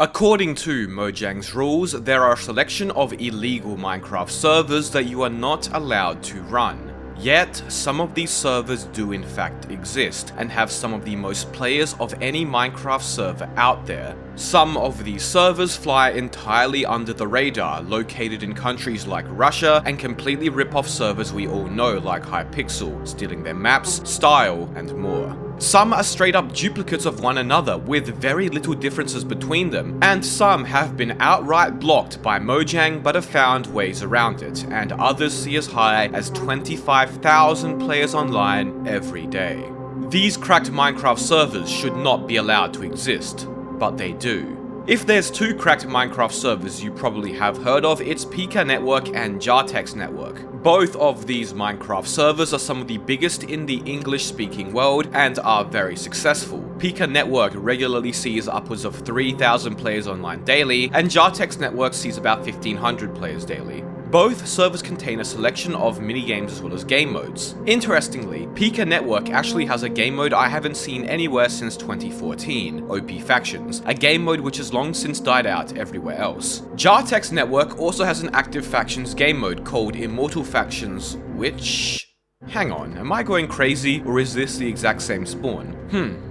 According to Mojang's rules, there are a selection of illegal Minecraft servers that you are not allowed to run. Yet, some of these servers do in fact exist, and have some of the most players of any Minecraft server out there. Some of these servers fly entirely under the radar, located in countries like Russia, and completely rip off servers we all know like Hypixel, stealing their maps, style, and more. Some are straight up duplicates of one another with very little differences between them, and some have been outright blocked by Mojang but have found ways around it, and others see as high as 25,000 players online every day. These cracked Minecraft servers should not be allowed to exist, but they do. If there's two cracked Minecraft servers you probably have heard of, it's Pika Network and Jartex Network. Both of these Minecraft servers are some of the biggest in the English-speaking world and are very successful. Pika Network regularly sees upwards of 3,000 players online daily, and Jartex Network sees about 1,500 players daily. Both servers contain a selection of mini-games as well as game modes. Interestingly, Pika Network actually has a game mode I haven't seen anywhere since 2014, OP Factions, a game mode which has long since died out everywhere else. Jartex Network also has an active factions game mode called Immortal Factions, which... Hang on, am I going crazy, or is this the exact same spawn?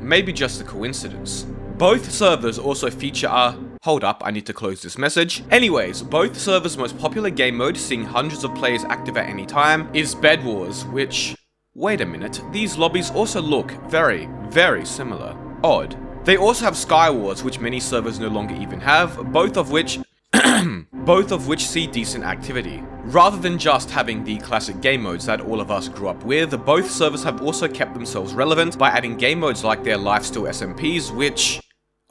Maybe just a coincidence. Both servers also feature a... Hold up, I need to close this message. Anyways, both servers' most popular game mode, seeing hundreds of players active at any time, is Bed Wars, which... Wait a minute, these lobbies also look very, very similar. Odd. They also have Sky Wars, which many servers no longer even have, both of which see decent activity. Rather than just having the classic game modes that all of us grew up with, both servers have also kept themselves relevant by adding game modes like their Lifesteal SMPs, which...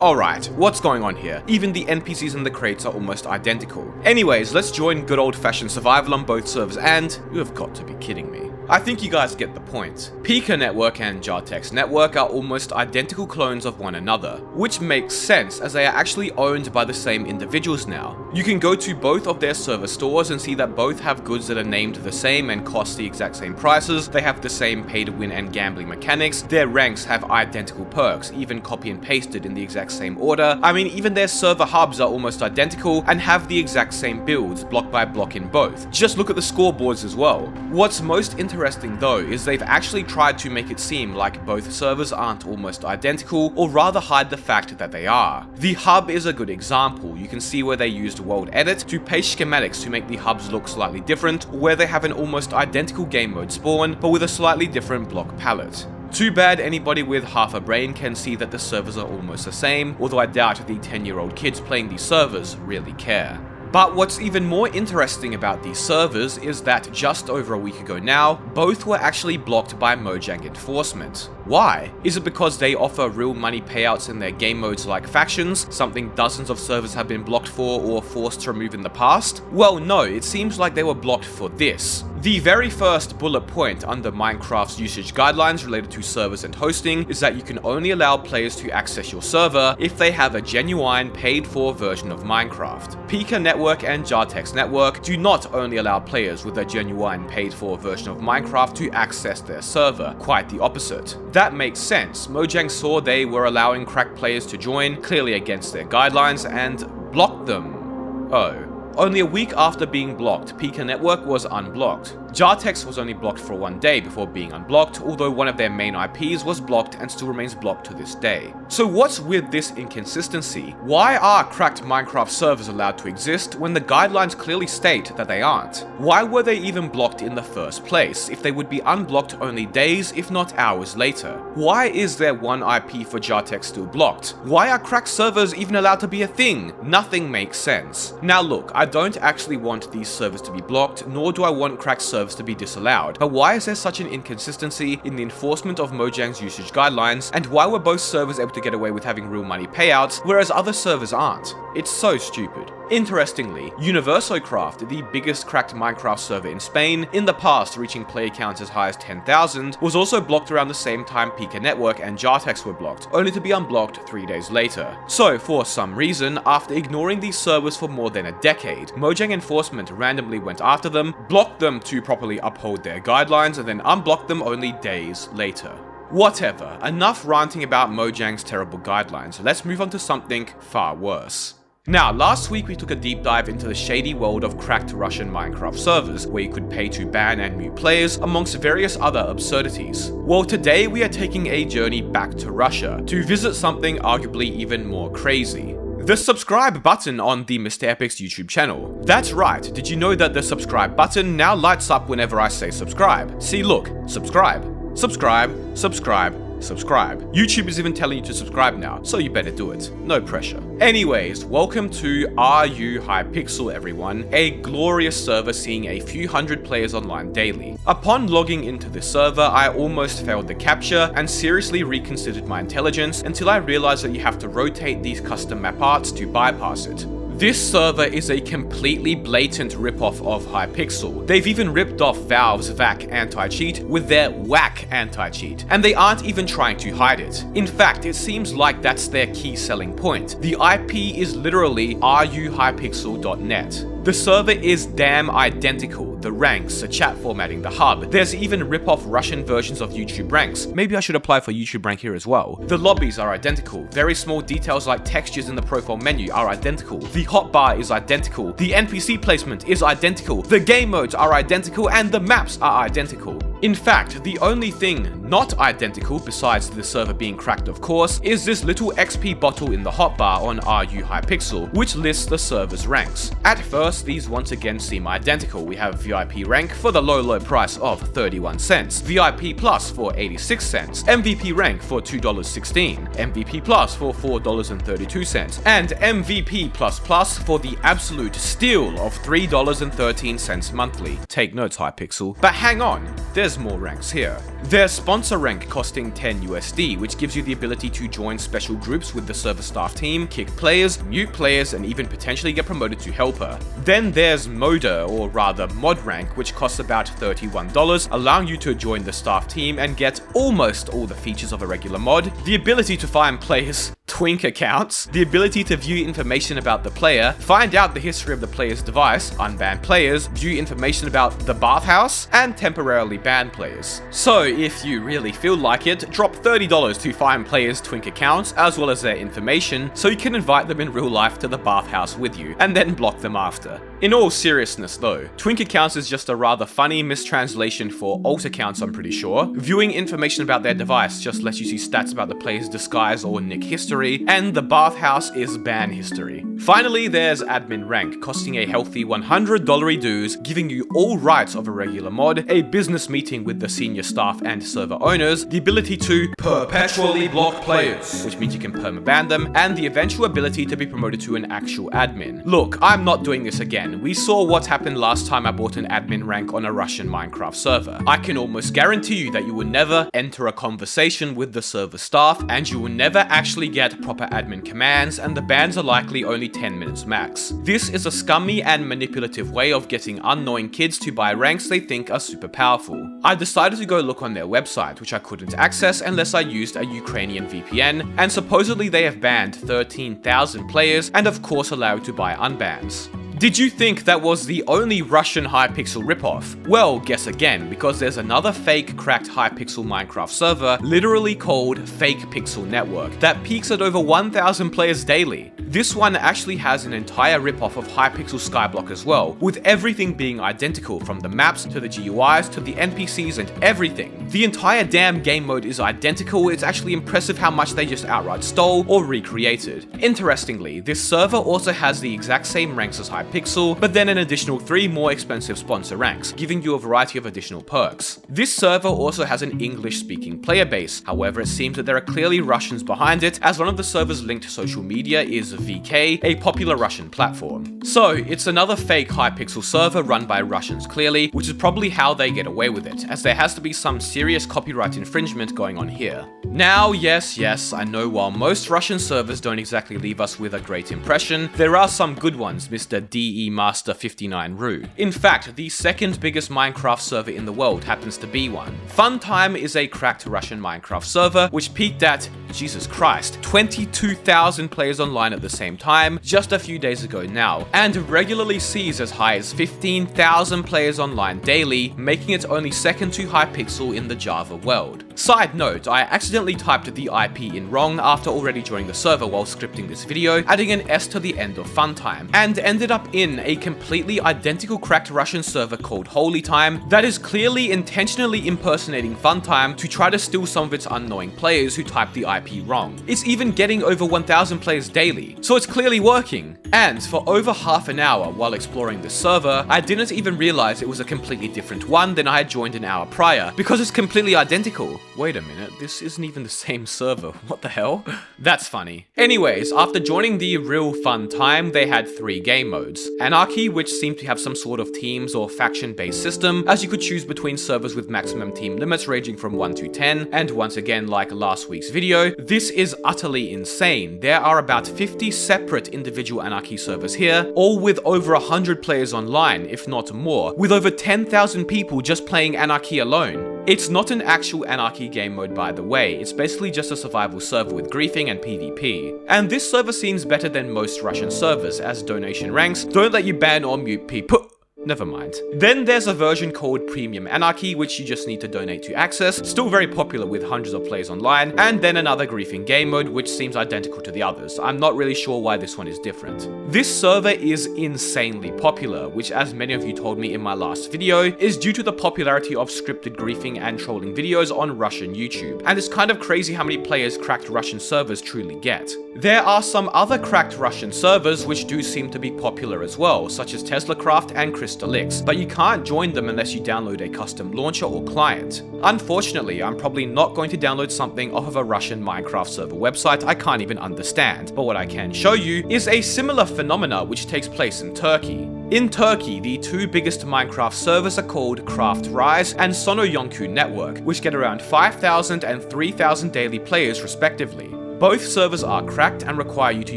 Alright, what's going on here? Even the NPCs and the crates are almost identical. Anyways, let's join good old-fashioned survival on both servers, and you have got to be kidding me. I think you guys get the point. Pika Network and Jartex Network are almost identical clones of one another, which makes sense as they are actually owned by the same individuals now. You can go to both of their server stores and see that both have goods that are named the same and cost the exact same prices, they have the same pay-to-win and gambling mechanics, their ranks have identical perks, even copy and pasted in the exact same order. I mean, even their server hubs are almost identical and have the exact same builds, block by block in both. Just look at the scoreboards as well. What's most interesting though is they've actually tried to make it seem like both servers aren't almost identical, or rather hide the fact that they are. The hub is a good example. You can see where they used World Edit to paste schematics to make the hubs look slightly different, where they have an almost identical game mode spawn, but with a slightly different block palette. Too bad anybody with half a brain can see that the servers are almost the same, although I doubt the 10-year-old kids playing these servers really care. But what's even more interesting about these servers is that just over a week ago now, both were actually blocked by Mojang enforcement. Why? Is it because they offer real money payouts in their game modes like Factions, something dozens of servers have been blocked for or forced to remove in the past? Well, no, it seems like they were blocked for this. The very first bullet point under Minecraft's usage guidelines related to servers and hosting is that you can only allow players to access your server if they have a genuine paid-for version of Minecraft. Pika Network and Jartex Network do not only allow players with a genuine paid-for version of Minecraft to access their server, quite the opposite. That makes sense. Mojang saw they were allowing cracked players to join, clearly against their guidelines, and blocked them. Oh. Only a week after being blocked, Pika Network was unblocked. Jartex was only blocked for 1 day before being unblocked, although one of their main IPs was blocked and still remains blocked to this day. So what's with this inconsistency? Why are cracked Minecraft servers allowed to exist when the guidelines clearly state that they aren't? Why were they even blocked in the first place if they would be unblocked only days if not hours later? Why is there one IP for Jartex still blocked? Why are cracked servers even allowed to be a thing? Nothing makes sense. Now look, I don't actually want these servers to be blocked, nor do I want cracked servers to be disallowed, but why is there such an inconsistency in the enforcement of Mojang's usage guidelines, and why were both servers able to get away with having real money payouts, whereas other servers aren't? It's so stupid. Interestingly, Universocraft, the biggest cracked Minecraft server in Spain, in the past reaching player counts as high as 10,000, was also blocked around the same time Pika Network and Jartex were blocked, only to be unblocked 3 days later. So, for some reason, after ignoring these servers for more than a decade, Mojang enforcement randomly went after them, blocked them to properly uphold their guidelines, and then unblocked them only days later. Whatever, enough ranting about Mojang's terrible guidelines, let's move on to something far worse. Now, last week we took a deep dive into the shady world of cracked Russian Minecraft servers, where you could pay to ban and mute players, amongst various other absurdities. Well, today we are taking a journey back to Russia, to visit something arguably even more crazy. The subscribe button on the Mr. Epic's YouTube channel. That's right, did you know that the subscribe button now lights up whenever I say subscribe? See, look, subscribe, subscribe, subscribe, subscribe. YouTube is even telling you to subscribe now, so you better do it. No pressure. Anyways, welcome to RU Hypixel everyone, a glorious server seeing a few hundred players online daily. Upon logging into this server, I almost failed the capture and seriously reconsidered my intelligence until I realized that you have to rotate these custom map arts to bypass it. This server is a completely blatant ripoff of Hypixel. They've even ripped off Valve's VAC anti-cheat with their WAC anti-cheat, and they aren't even trying to hide it. In fact, it seems like that's their key selling point. The IP is literally ruhypixel.net. The server is damn identical. The ranks, the chat formatting, the hub. There's even rip-off Russian versions of YouTube ranks. Maybe I should apply for YouTube rank here as well. The lobbies are identical. Very small details like textures in the profile menu are identical. The hotbar is identical. The NPC placement is identical. The game modes are identical and the maps are identical. In fact, the only thing not identical, besides the server being cracked of course, is this little XP bottle in the hotbar on RU Hypixel, which lists the server's ranks. At first, these once again seem identical. We have VIP rank for the low price of 31 cents, VIP Plus for 86 cents, MVP rank for $2.16, MVP Plus for $4.32, and MVP Plus for the absolute steal of $3.13 monthly. Take notes, Hypixel. But hang on, there's more ranks here. There's sponsor rank costing 10 USD, which gives you the ability to join special groups with the server staff team, kick players, mute players, and even potentially get promoted to helper. Then there's modder, or rather mod rank, which costs about $31, allowing you to join the staff team and get almost all the features of a regular mod, the ability to find players, twink accounts, the ability to view information about the player, find out the history of the player's device, unban players, view information about the bathhouse, and temporarily ban players. So if you really feel like it, drop $30 to find players' twink accounts as well as their information so you can invite them in real life to the bathhouse with you, and then block them after. In all seriousness though, twink accounts is just a rather funny mistranslation for alt accounts, I'm pretty sure. Viewing information about their device just lets you see stats about the player's disguise or nick history, and the bathhouse is ban history. Finally, there's admin rank, costing a healthy $100 dues, giving you all rights of a regular mod, a business meeting with the senior staff and server owners, the ability to perpetually block players, which means you can permaban them, and the eventual ability to be promoted to an actual admin. Look, I'm not doing this again. We saw what happened last time I bought an admin rank on a Russian Minecraft server. I can almost guarantee you that you will never enter a conversation with the server staff, and you will never actually get proper admin commands, and the bans are likely only 10 minutes max. This is a scummy and manipulative way of getting unknowing kids to buy ranks they think are super powerful. I decided to go look on their website, which I couldn't access unless I used a Ukrainian VPN, and supposedly they have banned 13,000 players and of course allow you to buy unbans. Did you think that was the only Russian Hypixel ripoff? Well, guess again, because there's another fake cracked Hypixel Minecraft server, literally called Fake Pixel Network, that peaks at over 1,000 players daily. This one actually has an entire ripoff of Hypixel Skyblock as well, with everything being identical, from the maps to the GUIs to the NPCs and everything. The entire damn game mode is identical. It's actually impressive how much they just outright stole or recreated. Interestingly, this server also has the exact same ranks as Hypixel, but then an additional 3 more expensive sponsor ranks, giving you a variety of additional perks. This server also has an English-speaking player base, however it seems that there are clearly Russians behind it, as one of the server's linked social media is VK, a popular Russian platform. So it's another fake Hypixel server run by Russians clearly, which is probably how they get away with it, as there has to be some serious copyright infringement going on here. Now, yes, I know while most Russian servers don't exactly leave us with a great impression, there are some good ones, Mr. DE Master 59ru. In fact, the second biggest Minecraft server in the world happens to be one. Funtime is a cracked Russian Minecraft server, which peaked at, Jesus Christ, 22,000 players online at the same time, just a few days ago now, and regularly sees as high as 15,000 players online daily, making it only second to Hypixel in the Java world. Side note, I accidentally typed the IP in wrong after already joining the server while scripting this video, adding an S to the end of Funtime, and ended up in a completely identical cracked Russian server called Holytime that is clearly intentionally impersonating Funtime to try to steal some of its unknowing players who typed the IP wrong. It's even getting over 1,000 players daily, so it's clearly working. And for over half an hour while exploring this server, I didn't even realize it was a completely different one than I had joined an hour prior, because it's completely identical. Wait a minute, this isn't even the same server, what the hell? That's funny. Anyways, after joining the real Funtime, they had 3 game modes. Anarchy, which seemed to have some sort of teams or faction-based system, as you could choose between servers with maximum team limits ranging from 1 to 10, and once again, like last week's video, this is utterly insane. There are about 50 separate individual Anarchy servers here, all with over 100 players online, if not more, with over 10,000 people just playing Anarchy alone. It's not an actual Anarchy game mode, by the way, it's basically just a survival server with griefing and PvP. And this server seems better than most Russian servers, as donation ranks don't let you ban or mute people. Never mind. Then there's a version called Premium Anarchy, which you just need to donate to access, still very popular with hundreds of players online, and then another griefing game mode, which seems identical to the others. I'm not really sure why this one is different. This server is insanely popular, which, as many of you told me in my last video, is due to the popularity of scripted griefing and trolling videos on Russian YouTube, and it's kind of crazy how many players cracked Russian servers truly get. There are some other cracked Russian servers which do seem to be popular as well, such as TeslaCraft and Crystalix, but you can't join them unless you download a custom launcher or client. Unfortunately, I'm probably not going to download something off of a Russian Minecraft server website I can't even understand, but what I can show you is a similar phenomena which takes place in Turkey. In Turkey, the 2 biggest Minecraft servers are called CraftRise and Sonoyonku Network, which get around 5,000 and 3,000 daily players respectively. Both servers are cracked and require you to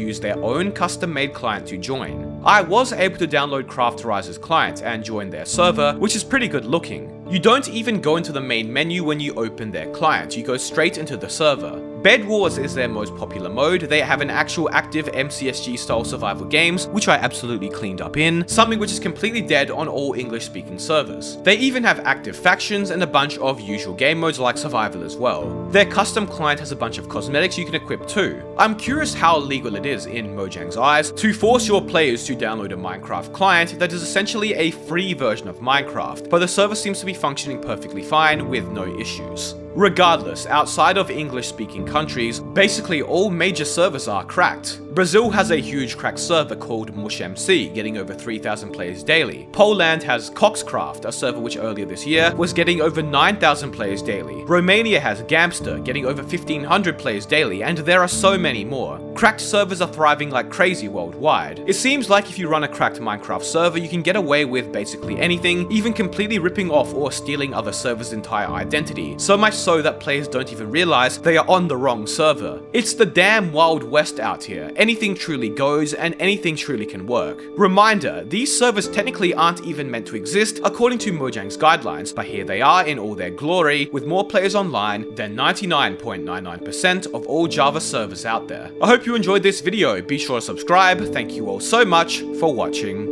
use their own custom-made client to join. I was able to download CraftRise's client and join their server, which is pretty good looking. You don't even go into the main menu when you open their client, you go straight into the server. Bed Wars is their most popular mode. They have an actual active MCSG style survival games, which I absolutely cleaned up in, something which is completely dead on all English speaking servers. They even have active factions and a bunch of usual game modes like survival as well. Their custom client has a bunch of cosmetics you can equip too. I'm curious how legal it is in Mojang's eyes to force your players to download a Minecraft client that is essentially a free version of Minecraft, but the server seems to be functioning perfectly fine with no issues. Regardless, outside of English-speaking countries, basically all major servers are cracked. Brazil has a huge cracked server called MushMC, getting over 3,000 players daily. Poland has Coxcraft, a server which earlier this year was getting over 9,000 players daily. Romania has Gamster, getting over 1,500 players daily, and there are so many more. Cracked servers are thriving like crazy worldwide. It seems like if you run a cracked Minecraft server, you can get away with basically anything, even completely ripping off or stealing other servers' entire identity, so much so that players don't even realize they are on the wrong server. It's the damn Wild West out here. Anything truly goes, and anything truly can work. Reminder, these servers technically aren't even meant to exist according to Mojang's guidelines, but here they are in all their glory, with more players online than 99.99% of all Java servers out there. I hope you enjoyed this video. Be sure to subscribe. Thank you all so much for watching.